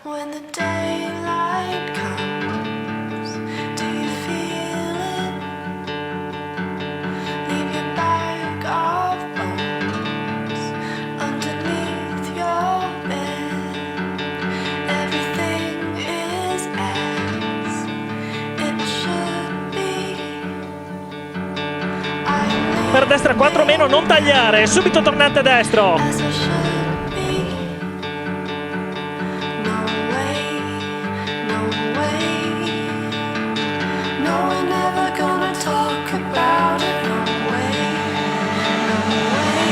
When the daylight comes, do you feel it? Leave your bag of bones underneath your bed. Everything is as it should be. Per destra 4 meno, non tagliare, subito tornante destro. As I should be. No way, no way. No, we're never gonna talk about it. No way, no way.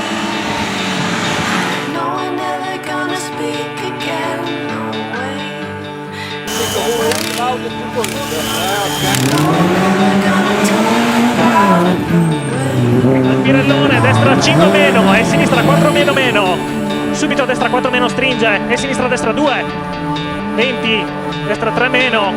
No, we're never gonna speak again. No way. No, we're never gonna talk about it. No way. Al Pirellone, destra 5 meno e sinistra 4 meno meno. Subito destra 4 meno stringe e sinistra destra 2. 20, destra 3 meno.